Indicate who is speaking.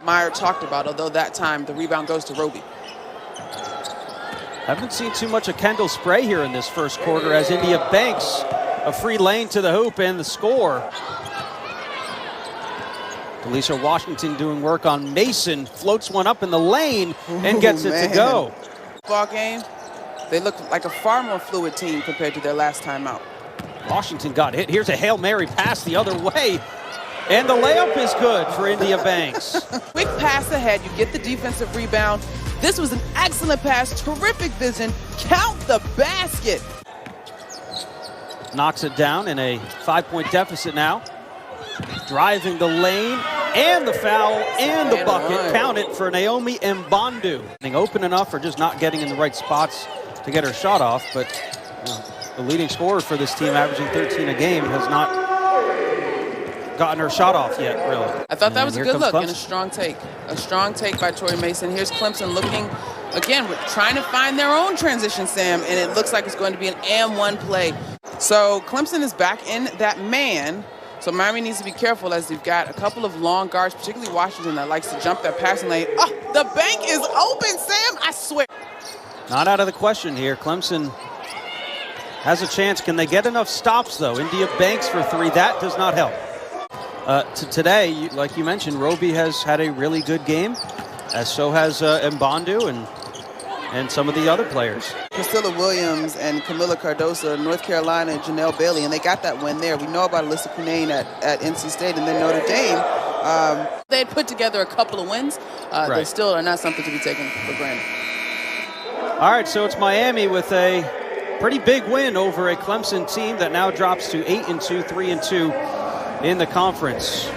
Speaker 1: Meyer talked about, although that time the rebound goes to Roby.
Speaker 2: Haven't seen too much of Kendall Spray here in this first quarter as Endia Banks a free lane to the hoop and the score. Delicia Washington doing work on Mason, floats one up in the lane and gets it to go.
Speaker 1: Ball game, they look like a far more fluid team compared to their last time out.
Speaker 2: Washington got hit. Here's a Hail Mary pass the other way. And the layup is good for Endia Banks.
Speaker 1: Quick pass ahead, you get the defensive rebound. This was an excellent pass, terrific vision. Count the basket.
Speaker 2: Knocks it down in a 5-point deficit now. Driving the lane and the foul and the bucket. Count it for Naomi Mbondu. Open enough or just not getting in the right spots to get her shot off, but the leading scorer for this team, averaging 13 a game, has not gotten her shot off yet, really.
Speaker 1: I thought that was a good look and a strong take. A strong take by Tori Mason. Here's Clemson looking, again, we're trying to find their own transition, Sam, and it looks like it's going to be an and-one play. So Clemson is back in that man. So Miami needs to be careful as they've got a couple of long guards, particularly Washington, that likes to jump that passing lane. Oh, the bank is open, Sam, I swear.
Speaker 2: Not out of the question here. Clemson has a chance. Can they get enough stops, though? Endia Banks for three. That does not help. Today, like you mentioned, Roby has had a really good game, as so has Mbondu and some of the other players.
Speaker 1: Priscilla Williams and Camila Cardoso, North Carolina, and Janelle Bailey, and they got that win there. We know about Alyssa Cunane at NC State and then Notre Dame. They had put together a couple of wins. They still are not something to be taken for granted.
Speaker 2: All right, so it's Miami with a pretty big win over a Clemson team that now drops to 8-2, 3-2 in the conference.